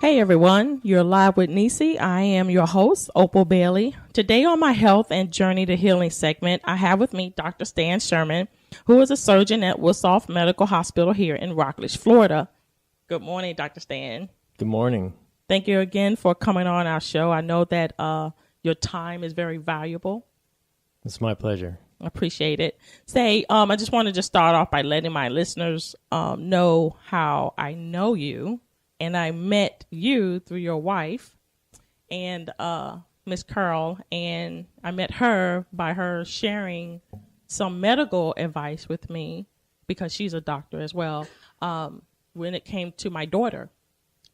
Hey everyone, you're live with Necee. I am your host, Opal Bailey. Today on my Health and Journey to Healing segment, I have with me Dr. Stan Sherman, who is a surgeon at Wilsoff Medical Hospital here in Rockledge, Florida. Good morning, Dr. Stan. Good morning. Thank you again for coming on our show. I know that your time is very valuable. It's my pleasure. I appreciate it. I just wanted to start off by letting my listeners know how I know you. And I met you through your wife and Miss Curl, and I met her by her sharing some medical advice with me because she's a doctor as well. When it came to my daughter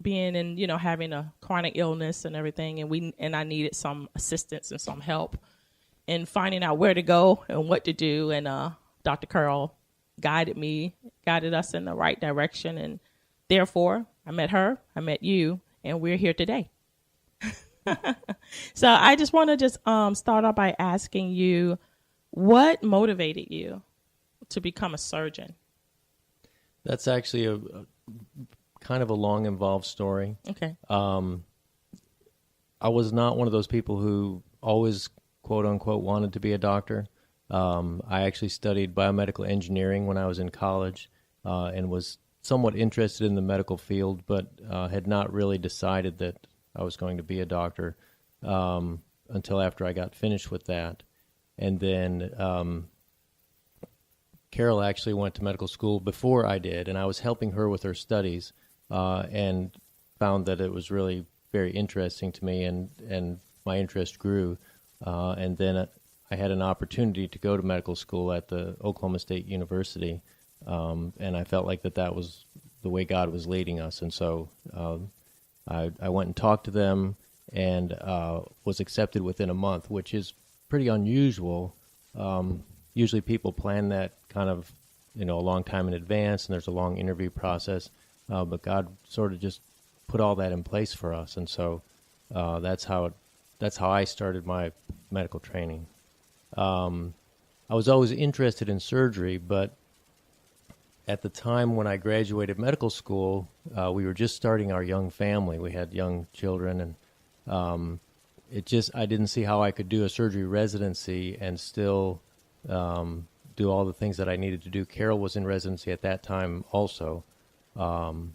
being in, having a chronic illness and everything, and I needed some assistance and some help in finding out where to go and what to do. And Dr. Curl guided us in the right direction, and therefore, I met her, I met you, and we're here today. So I just want to start off by asking you, what motivated you to become a surgeon? That's actually a kind of a long, involved story. Okay. I was not one of those people who always, quote unquote, wanted to be a doctor. I actually studied biomedical engineering when I was in college and was somewhat interested in the medical field, but had not really decided that I was going to be a doctor until after I got finished with that. And then Carol actually went to medical school before I did, and I was helping her with her studies and found that it was really very interesting to me, and my interest grew. And then I had an opportunity to go to medical school at the Oklahoma State University. And I felt like that was the way God was leading us. And so I went and talked to them and was accepted within a month, which is pretty unusual. Usually people plan that kind of, a long time in advance, and there's a long interview process. But God sort of just put all that in place for us. And so that's how I started my medical training. I was always interested in surgery, but at the time when I graduated medical school, we were just starting our young family. We had young children, and I didn't see how I could do a surgery residency and still do all the things that I needed to do. Carol was in residency at that time also. So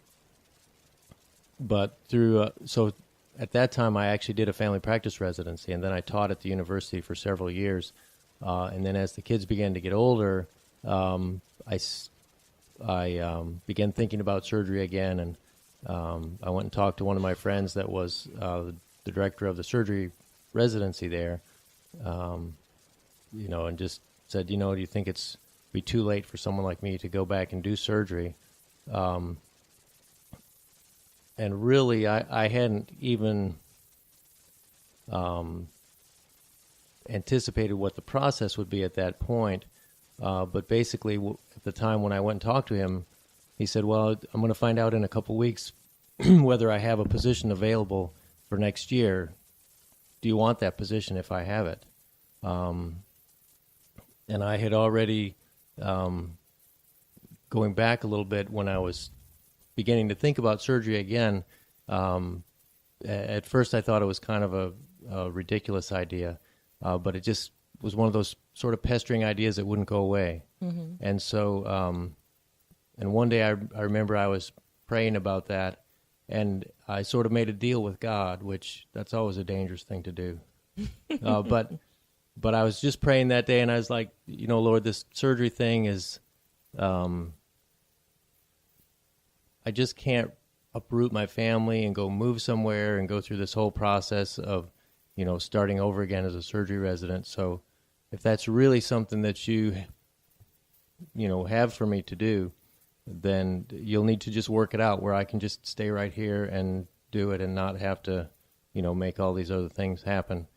at that time I actually did a family practice residency, and then I taught at the university for several years. And then as the kids began to get older, I began thinking about surgery again, and I went and talked to one of my friends that was the director of the surgery residency there, and just said, do you think it's be too late for someone like me to go back and do surgery? And really, I hadn't even anticipated what the process would be at that point. But basically, at the time when I went and talked to him, he said, well, I'm going to find out in a couple weeks whether I have a position available for next year. Do you want that position if I have it? And I had already, going back a little bit when I was beginning to think about surgery again, at first I thought it was kind of a ridiculous idea, but it just was one of those sort of pestering ideas that wouldn't go away. Mm-hmm. And so, and one day I remember I was praying about that, and I sort of made a deal with God, which that's always a dangerous thing to do. But I was just praying that day, and I was like, Lord, this surgery thing is, I just can't uproot my family and go move somewhere and go through this whole process of, starting over again as a surgery resident. So if that's really something that you have for me to do, then you'll need to just work it out where I can just stay right here and do it and not have to, make all these other things happen.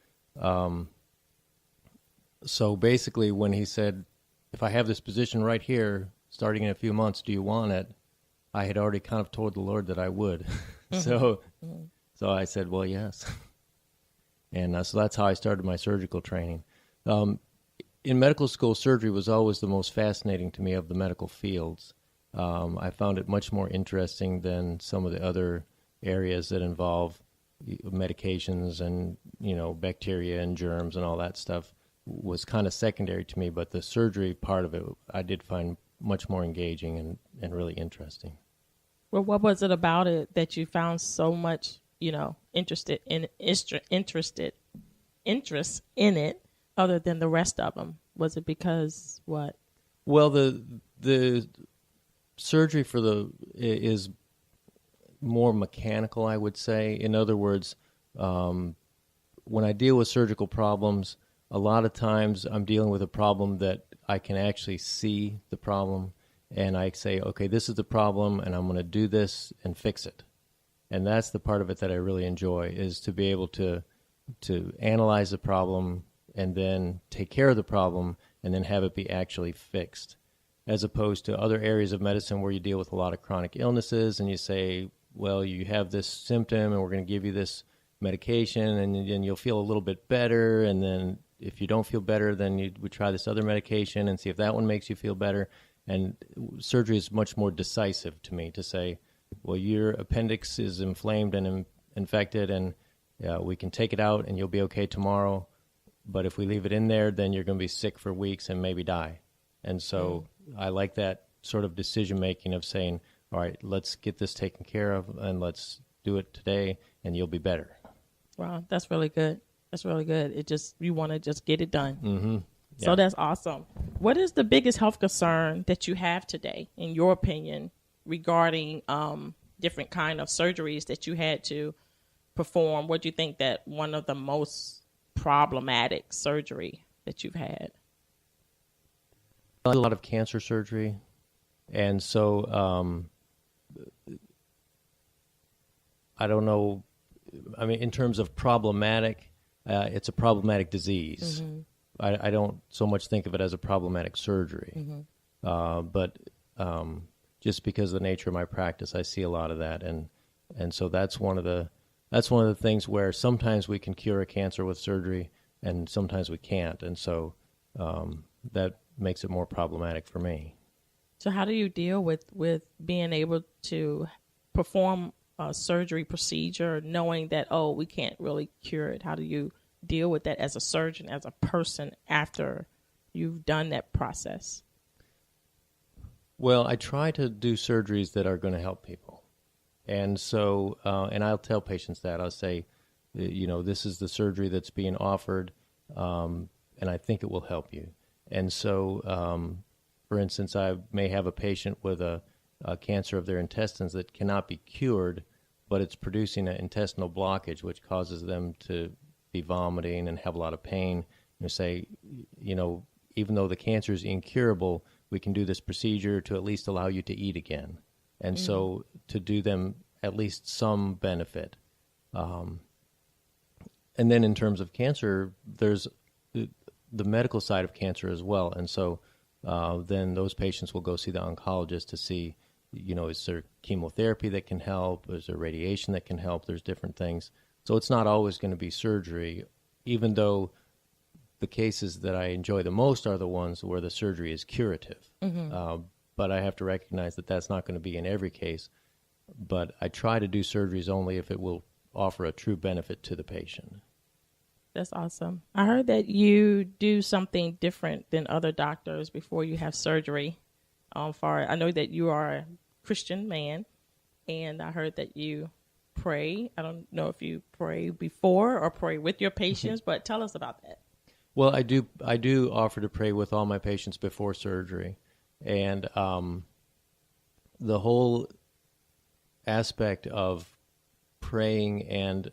So basically when he said, if I have this position right here, starting in a few months, do you want it? I had already kind of told the Lord that I would. So I said, well, yes. And so that's how I started my surgical training. In medical school, surgery was always the most fascinating to me of the medical fields. I found it much more interesting than some of the other areas that involve medications and, bacteria and germs and all that stuff was kind of secondary to me. But the surgery part of it, I did find much more engaging and really interesting. Well, what was it about it that you found so much, interest in it other than the rest of them? Was it because what? Well, the surgery is more mechanical, I would say. In other words, when I deal with surgical problems, a lot of times I'm dealing with a problem that I can actually see the problem, and I say, okay, this is the problem, and I'm going to do this and fix it. And that's the part of it that I really enjoy, is to be able to analyze the problem and then take care of the problem and then have it be actually fixed, as opposed to other areas of medicine where you deal with a lot of chronic illnesses and you say, well, you have this symptom and we're going to give you this medication and then you'll feel a little bit better, and then if you don't feel better, then we try this other medication and see if that one makes you feel better. And surgery is much more decisive to me, to say, well, your appendix is inflamed and infected, and we can take it out and you'll be okay tomorrow. But if we leave it in there, then you're going to be sick for weeks and maybe die. And so I like that sort of decision-making of saying, all right, let's get this taken care of and let's do it today and you'll be better. Wow, that's really good. That's really good. You want to just get it done. Mm-hmm. Yeah. So that's awesome. What is the biggest health concern that you have today, in your opinion, regarding different kind of surgeries that you had to perform? What do you think that one of the most problematic surgery that you've had? A lot of cancer surgery. And so I don't know. I mean, in terms of problematic, it's a problematic disease. Mm-hmm. I don't so much think of it as a problematic surgery. Mm-hmm. But just because of the nature of my practice, I see a lot of that. And so that's one of the things where sometimes we can cure a cancer with surgery and sometimes we can't. And so that makes it more problematic for me. So how do you deal with being able to perform a surgery procedure knowing that, we can't really cure it? How do you deal with that as a surgeon, as a person, after you've done that process? Well, I try to do surgeries that are going to help people. And so, and I'll tell patients that. I'll say, this is the surgery that's being offered, and I think it will help you. And so, for instance, I may have a patient with a cancer of their intestines that cannot be cured, but it's producing an intestinal blockage, which causes them to be vomiting and have a lot of pain. You say, even though the cancer is incurable, we can do this procedure to at least allow you to eat again. And so to do them at least some benefit. And then in terms of cancer, there's the medical side of cancer as well. And so then those patients will go see the oncologist to see, is there chemotherapy that can help? Is there radiation that can help? There's different things. So it's not always going to be surgery, even though the cases that I enjoy the most are the ones where the surgery is curative. Mm-hmm. But I have to recognize that that's not going to be in every case. But I try to do surgeries only if it will offer a true benefit to the patient. That's awesome. I heard that you do something different than other doctors before you have surgery. I know that you are a Christian man, and I heard that you pray. I don't know if you pray before or pray with your patients, but tell us about that. Well, I do offer to pray with all my patients before surgery. And the whole aspect of praying and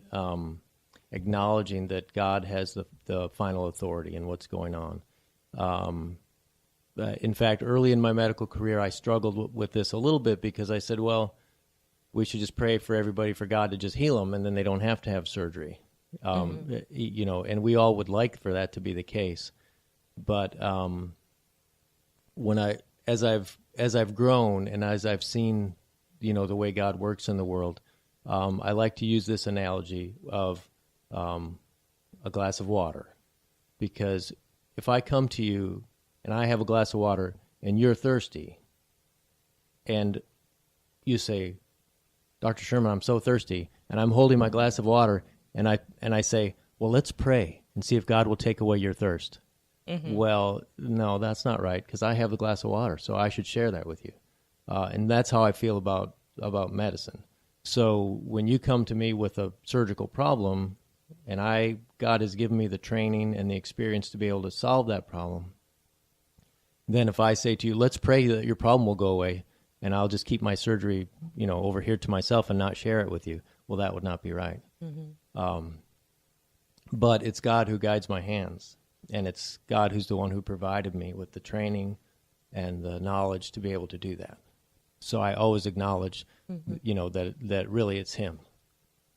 acknowledging that God has the final authority in what's going on. In fact, early in my medical career, I struggled with this a little bit because I said, well, we should just pray for everybody for God to just heal them, and then they don't have to have surgery. And we all would like for that to be the case. But as I've grown and as I've seen, the way God works in the world, I like to use this analogy of a glass of water. Because if I come to you and I have a glass of water and you're thirsty, and you say, Dr. Sherman, I'm so thirsty, and I'm holding my glass of water, and I say, well, let's pray and see if God will take away your thirst. Mm-hmm. Well, no, that's not right, because I have the glass of water, so I should share that with you. And that's how I feel about medicine. So when you come to me with a surgical problem, and God has given me the training and the experience to be able to solve that problem, then if I say to you, let's pray that your problem will go away, and I'll just keep my surgery, over here to myself and not share it with you, well, that would not be right. Mm-hmm. But it's God who guides my hands, and it's God who's the one who provided me with the training and the knowledge to be able to do that. So I always acknowledge, that really it's Him.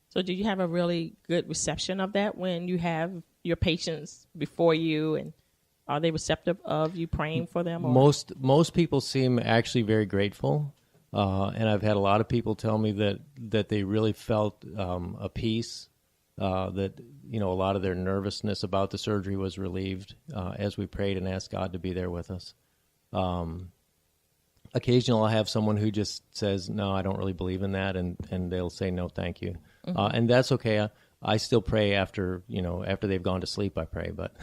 So do you have a really good reception of that when you have your patients before you, and are they receptive of you praying for them? Or? Most people seem actually very grateful, and I've had a lot of people tell me that they really felt a peace, that a lot of their nervousness about the surgery was relieved as we prayed and asked God to be there with us. Occasionally I'll have someone who just says, no, I don't really believe in that, and they'll say, no, thank you. Mm-hmm. And that's okay. I still pray after they've gone to sleep, I pray, but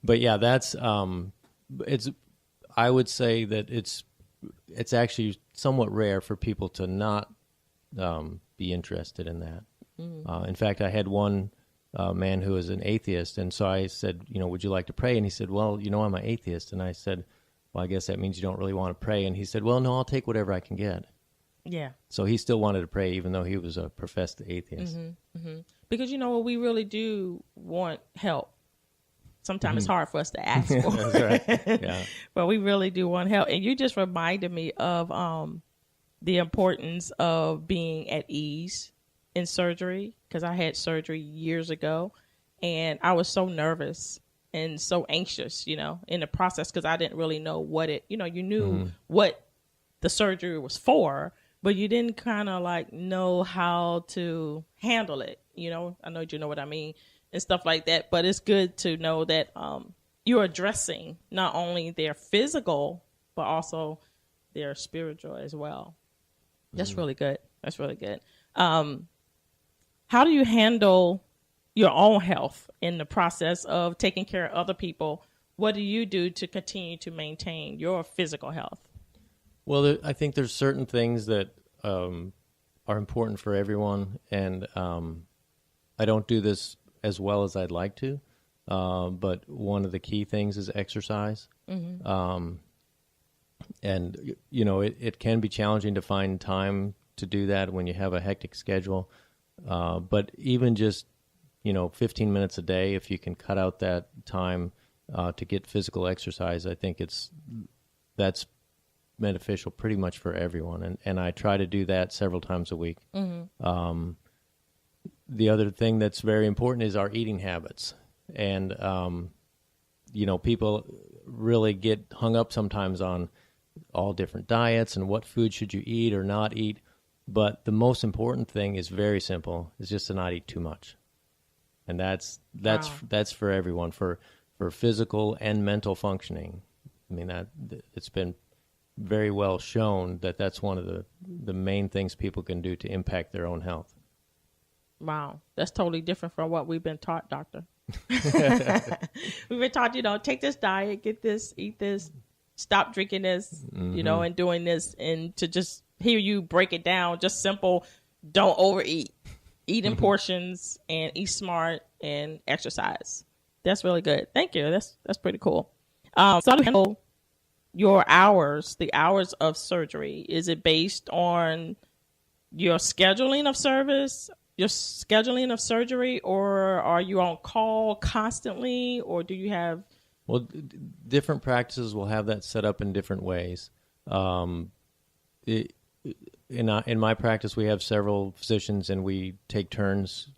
but yeah, that's I would say that it's actually somewhat rare for people to not be interested in that. Mm-hmm. In fact, I had one man who was an atheist, and so I said, would you like to pray? And he said, well, I'm an atheist. And I said, well, I guess that means you don't really want to pray. And he said, well, no, I'll take whatever I can get. Yeah. So he still wanted to pray, even though he was a professed atheist. Mm-hmm. Mm-hmm. Because, we really do want help. Sometimes it's hard for us to ask for. That's right. Yeah. But we really do want help. And you just reminded me of the importance of being at ease in surgery, because I had surgery years ago, and I was so nervous and so anxious, in the process, because I didn't really know what you knew what the surgery was for, but you didn't kind of know how to handle it. I know you know what I mean and stuff like that, but it's good to know that you're addressing not only their physical, but also their spiritual as well. That's really good. That's really good. How do you handle your own health in the process of taking care of other people? What do you do to continue to maintain your physical health? Well, I think there's certain things that are important for everyone, and I don't do this as well as I'd like to, but one of the key things is exercise. Mm-hmm. And, it can be challenging to find time to do that when you have a hectic schedule, but even just 15 minutes a day, if you can cut out that time to get physical exercise, I think that's beneficial pretty much for everyone. And I try to do that several times a week. Mm-hmm. The other thing that's very important is our eating habits. And, people really get hung up sometimes on all different diets and what food should you eat or not eat. But the most important thing is very simple. It's just to not eat too much. And that's for everyone, for physical and mental functioning. I mean, it's been very well shown that that's one of the main things people can do to impact their own health. Wow, that's totally different from what we've been taught, doctor. We've been taught, take this diet, get this, eat this, stop drinking this, mm-hmm. And doing this, and to just hear you break it down, just simple, don't overeat. Eat in portions and eat smart and exercise. That's really good. Thank you. That's pretty cool. So your hours, the hours of surgery, is it based on your scheduling of surgery, or are you on call constantly, or do you have? Well, different practices will have that set up in different ways. In my practice, we have several physicians, and we take turns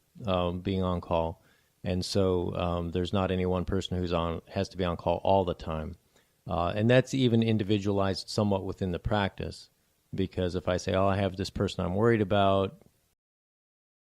being on call. And so there's not any one person has to be on call all the time. And that's even individualized somewhat within the practice, because if I say, I have this person I'm worried about,